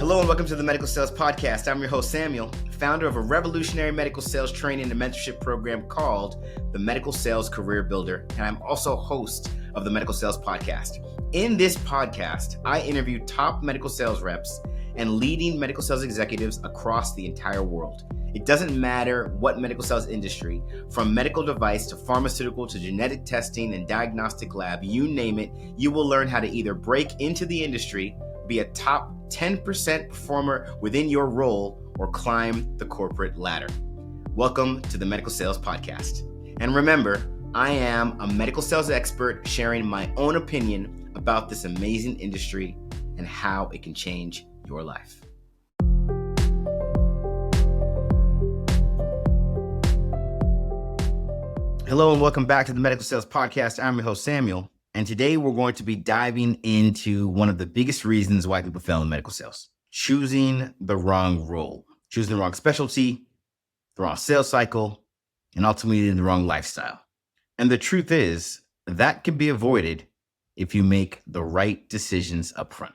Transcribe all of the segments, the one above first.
Hello and welcome to the Medical Sales Podcast. I'm your host, Samuel, founder of a revolutionary medical sales training and mentorship program called the Medical Sales Career Builder, and I'm also host of the Medical Sales Podcast. In this podcast, I interview top medical sales reps and leading medical sales executives across the entire world. It doesn't matter what medical sales industry, from medical device to pharmaceutical to genetic testing and diagnostic lab, you name it, you will learn how to either break into the industry, be a top 10% performer within your role, or climb the corporate ladder. Welcome to the Medical Sales Podcast. And remember, I am a medical sales expert sharing my own opinion about this amazing industry and how it can change your life. Hello and welcome back to the Medical Sales Podcast. I'm your host, Samuel. And today we're going to be diving into one of the biggest reasons why people fail in medical sales: choosing the wrong role, choosing the wrong specialty, the wrong sales cycle, and ultimately the wrong lifestyle. And the truth is that can be avoided if you make the right decisions up front.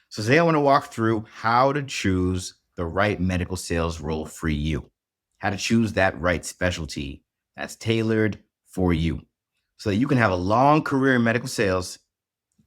So today I want to walk through how to choose the right medical sales role for you, how to choose that right specialty that's tailored for you, so that you can have a long career in medical sales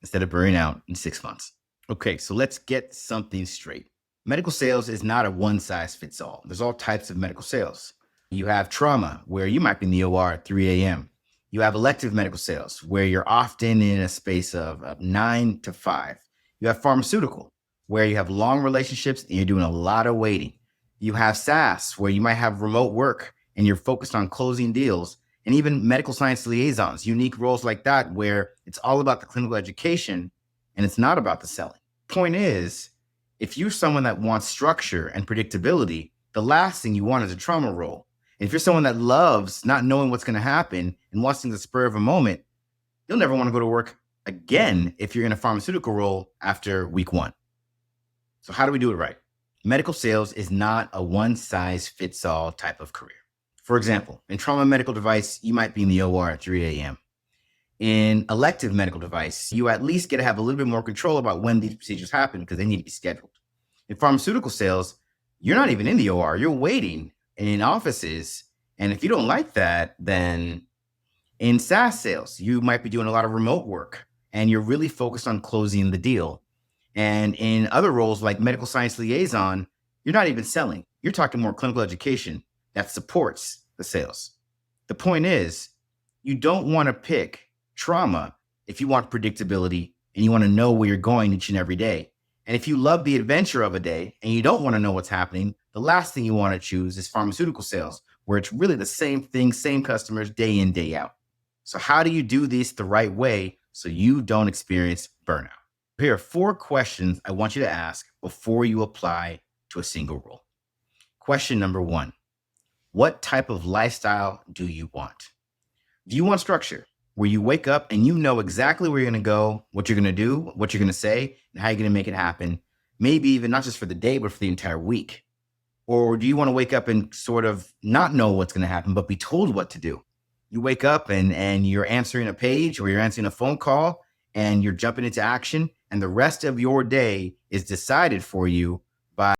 instead of burning out in 6 months. Okay, so let's get something straight. Medical sales is not a one size fits all. There's all types of medical sales. You have trauma, where you might be in the OR at 3 a.m. You have elective medical sales, where you're often in a space of 9 to 5. You have pharmaceutical, where you have long relationships and you're doing a lot of waiting. You have SaaS, where you might have remote work and you're focused on closing deals. And even medical science liaisons, unique roles like that, where it's all about the clinical education and it's not about the selling. Point is, if you're someone that wants structure and predictability, the last thing you want is a trauma role. And if you're someone that loves not knowing what's going to happen and wants things at the spur of a moment, you'll never want to go to work again if you're in a pharmaceutical role after week 1. So how do we do it right? Medical sales is not a one-size-fits-all type of career. For example, in trauma medical device, you might be in the OR at 3 a.m. In elective medical device, you at least get to have a little bit more control about when these procedures happen because they need to be scheduled. In pharmaceutical sales, you're not even in the OR. You're waiting in offices. And if you don't like that, then in SaaS sales, you might be doing a lot of remote work and you're really focused on closing the deal. And in other roles like medical science liaison, you're not even selling. You're talking more clinical education that supports the sales. The point is, you don't want to pick trauma if you want predictability and you want to know where you're going each and every day. And if you love the adventure of a day and you don't want to know what's happening, the last thing you want to choose is pharmaceutical sales, where it's really the same thing, same customers, day in, day out. So how do you do this the right way so you don't experience burnout? Here are 4 questions I want you to ask before you apply to a single role. Question number 1. What type of lifestyle do you want? Do you want structure, where you wake up and you know exactly where you're going to go, what you're going to do, what you're going to say, and how you're going to make it happen, maybe even not just for the day, but for the entire week? Or do you want to wake up and sort of not know what's going to happen, but be told what to do? You wake up and you're answering a page or you're answering a phone call and you're jumping into action, and the rest of your day is decided for you by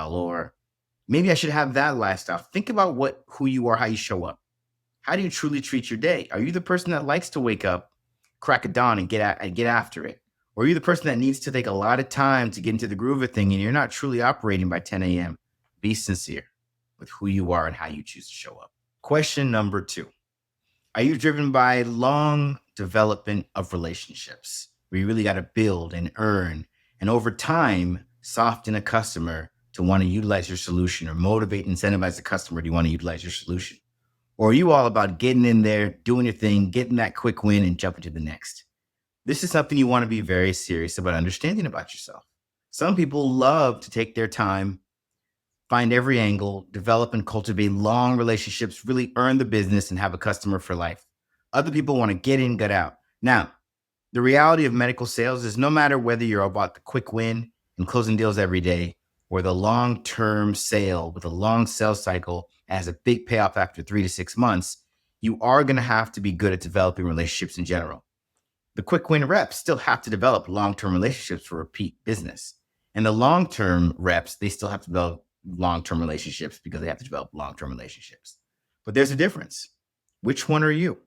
or maybe I should have that lifestyle. Think about who you are, how you show up. How do you truly treat your day? Are you the person that likes to wake up, crack of dawn, and get after it? Or are you the person that needs to take a lot of time to get into the groove of thing and you're not truly operating by 10 a.m.? Be sincere with who you are and how you choose to show up. Question number 2. Are you driven by long development of relationships where you really got to build and earn and over time soften a customer to want to utilize your solution, or motivate and incentivize the customer to want to utilize your solution? Or are you all about getting in there, doing your thing, getting that quick win and jumping to the next? This is something you want to be very serious about understanding about yourself. Some people love to take their time, find every angle, develop and cultivate long relationships, really earn the business and have a customer for life. Other people want to get in, get out. Now, the reality of medical sales is no matter whether you're about the quick win and closing deals every day or the long-term sale with a long sales cycle as a big payoff after 3 to 6 months, you are going to have to be good at developing relationships in general. The quick win reps still have to develop long-term relationships for repeat business. And the long-term reps, they still have to develop long-term relationships because they have to develop long-term relationships. But there's a difference. Which one are you?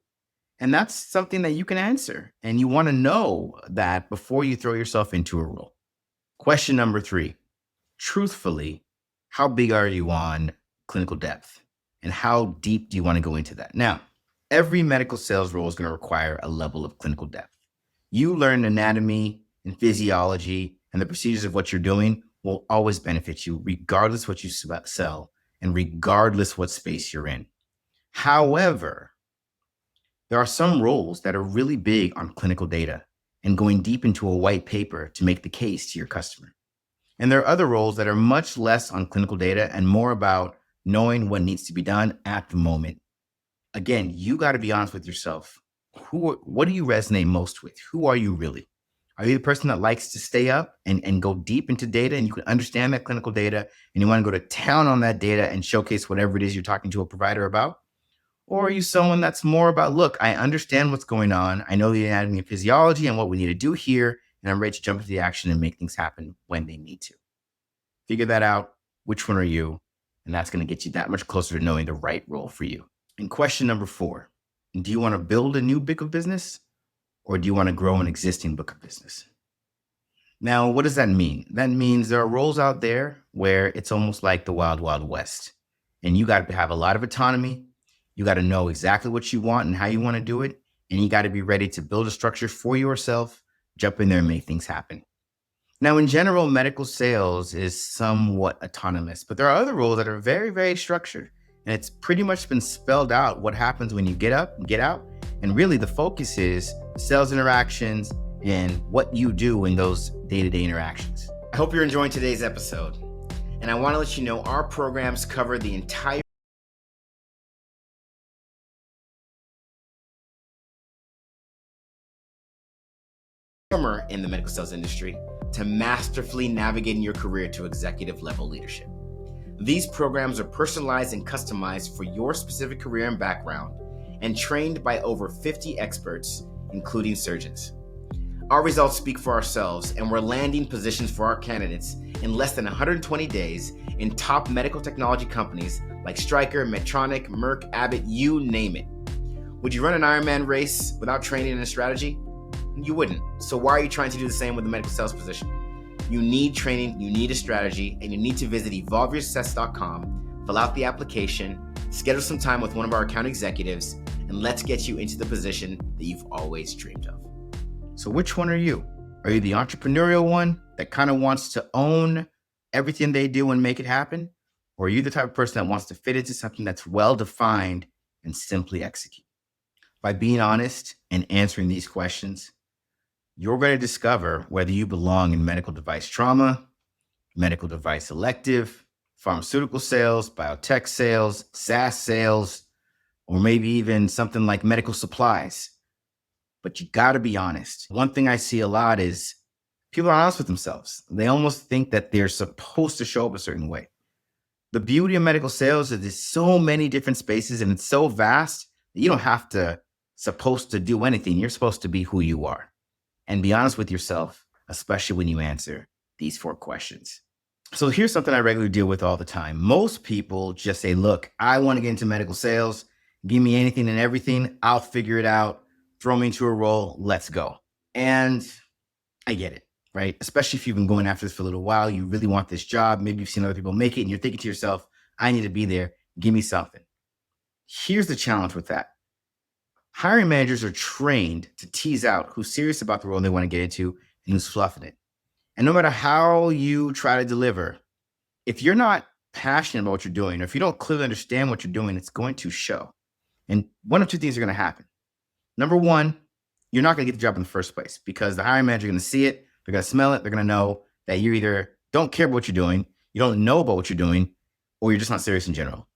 And that's something that you can answer. And you want to know that before you throw yourself into a role. Question number 3, truthfully, how big are you on clinical depth? And how deep do you want to go into that? Now, every medical sales role is going to require a level of clinical depth. You learn anatomy and physiology and the procedures of what you're doing will always benefit you, regardless what you sell and regardless what space you're in. However, there are some roles that are really big on clinical data and going deep into a white paper to make the case to your customer. And there are other roles that are much less on clinical data and more about knowing what needs to be done at the moment. Again, you got to be honest with yourself. What do you resonate most with? Who are you really? Are you the person that likes to stay up and go deep into data and you can understand that clinical data and you want to go to town on that data and showcase whatever it is you're talking to a provider about? Or are you someone that's more about, look, I understand what's going on. I know the anatomy and physiology and what we need to do here, and I'm ready to jump into the action and make things happen when they need to. Figure that out. Which one are you? And that's going to get you that much closer to knowing the right role for you. And question number 4, do you want to build a new book of business or do you want to grow an existing book of business? Now, what does that mean? That means there are roles out there where it's almost like the wild, wild west. And you got to have a lot of autonomy. You got to know exactly what you want and how you want to do it. And you got to be ready to build a structure for yourself, jump in there and make things happen. Now, in general, medical sales is somewhat autonomous, but there are other roles that are very, very structured. And it's pretty much been spelled out what happens when you get up and get out. And really the focus is sales interactions and what you do in those day-to-day interactions. I hope you're enjoying today's episode. And I want to let you know our programs cover the entire in the medical sales industry to masterfully navigating your career to executive level leadership. These programs are personalized and customized for your specific career and background and trained by over 50 experts, including surgeons. Our results speak for ourselves, and we're landing positions for our candidates in less than 120 days in top medical technology companies like Stryker, Medtronic, Merck, Abbott, you name it. Would you run an Ironman race without training and a strategy? You wouldn't. So why are you trying to do the same with a medical sales position? You need training, you need a strategy, and you need to visit evolveyoursuccess.com, fill out the application, schedule some time with one of our account executives, and let's get you into the position that you've always dreamed of. So which one are you? Are you the entrepreneurial one that kind of wants to own everything they do and make it happen? Or are you the type of person that wants to fit into something that's well-defined and simply execute? By being honest and answering these questions, you're going to discover whether you belong in medical device trauma, medical device elective, pharmaceutical sales, biotech sales, SaaS sales, or maybe even something like medical supplies. But you got to be honest. One thing I see a lot is people are honest with themselves. They almost think that they're supposed to show up a certain way. The beauty of medical sales is there's so many different spaces and it's so vast that you don't have to supposed to do anything. You're supposed to be who you are. And be honest with yourself, especially when you answer these 4 questions. So here's something I regularly deal with all the time. Most people just say, look, I want to get into medical sales. Give me anything and everything. I'll figure it out. Throw me into a role. Let's go. And I get it, right? Especially if you've been going after this for a little while. You really want this job. Maybe you've seen other people make it and you're thinking to yourself, I need to be there. Give me something. Here's the challenge with that. Hiring managers are trained to tease out who's serious about the role they want to get into and who's fluffing it. And no matter how you try to deliver, if you're not passionate about what you're doing, or if you don't clearly understand what you're doing, it's going to show. And one of two things are going to happen. Number one, you're not going to get the job in the first place because the hiring manager is going to see it. They're going to smell it. They're going to know that you either don't care about what you're doing, you don't know about what you're doing, or you're just not serious in general.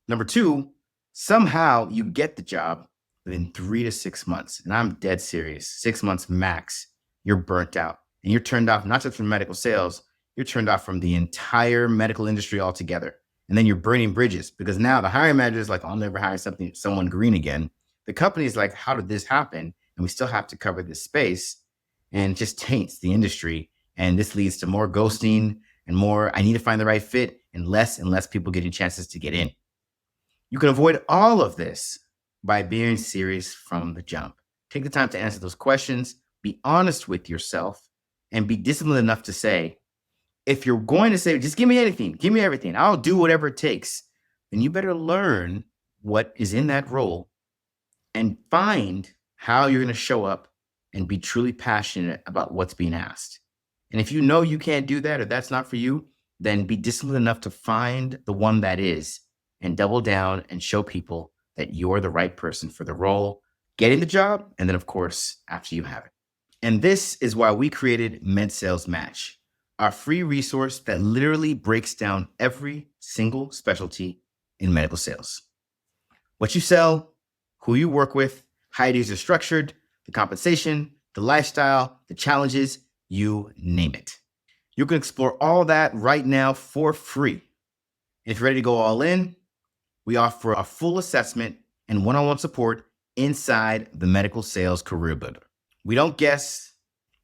Number two, somehow you get the job within 3 to 6 months. And I'm dead serious. 6 months max, you're burnt out. And you're turned off, not just from medical sales, you're turned off from the entire medical industry altogether. And then you're burning bridges because now the hiring manager is like, I'll never hire someone green again. The company is like, how did this happen? And we still have to cover this space, and it just taints the industry. And this leads to more ghosting and more, I need to find the right fit, and less people getting chances to get in. You can avoid all of this by being serious from the jump. Take the time to answer those questions, be honest with yourself, and be disciplined enough to say, if you're going to say, just give me anything, give me everything, I'll do whatever it takes, then you better learn what is in that role and find how you're going to show up and be truly passionate about what's being asked. And if you know you can't do that or that's not for you, then be disciplined enough to find the one that is and double down and show people that you're the right person for the role, getting the job, and then, of course, after you have it. And this is why we created Med Sales Match, our free resource that literally breaks down every single specialty in medical sales. What you sell, who you work with, how deals are structured, the compensation, the lifestyle, the challenges, you name it. You can explore all that right now for free. If you're ready to go all in, we offer a full assessment and one-on-one support inside the Medical Sales Career Builder. We don't guess,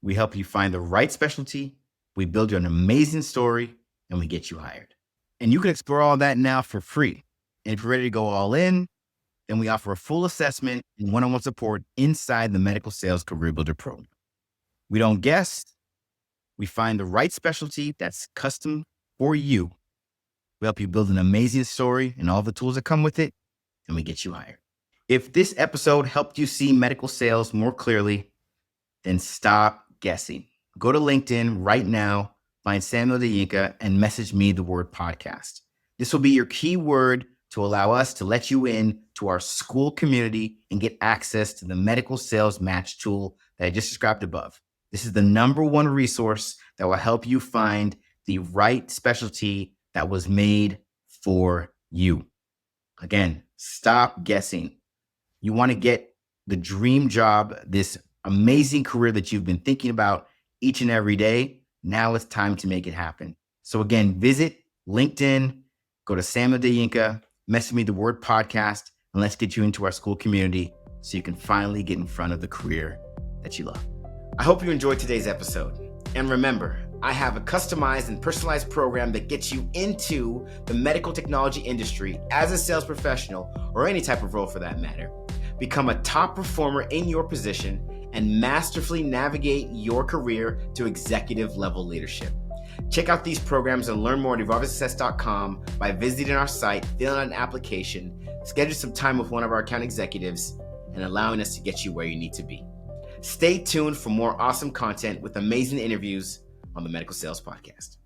we help you find the right specialty, we build you an amazing story, and we get you hired. And you can explore all that now for free. And if you're ready to go all in, then we offer a full assessment and one-on-one support inside the Medical Sales Career Builder program. We don't guess, we find the right specialty that's custom for you. We help you build an amazing story and all the tools that come with it, and we get you hired. If this episode helped you see medical sales more clearly, then stop guessing. Go to LinkedIn right now, find Samuel Adeyinka, and message me the word podcast. This will be your key word to allow us to let you in to our school community and get access to the Medical Sales Match tool that I just described above. This is the number one resource that will help you find the right specialty that was made for you. Again, stop guessing. You want to get the dream job, this amazing career that you've been thinking about each and every day. Now it's time to make it happen. So again, visit LinkedIn, go to Samuel Adeyinka, message me the word podcast, and let's get you into our school community so you can finally get in front of the career that you love. I hope you enjoyed today's episode. And remember, I have a customized and personalized program that gets you into the medical technology industry as a sales professional or any type of role for that matter. Become a top performer in your position and masterfully navigate your career to executive level leadership. Check out these programs and learn more at evolvesuccess.com by visiting our site, filling out an application, schedule some time with one of our account executives, and allowing us to get you where you need to be. Stay tuned for more awesome content with amazing interviews on the Medical Sales Podcast.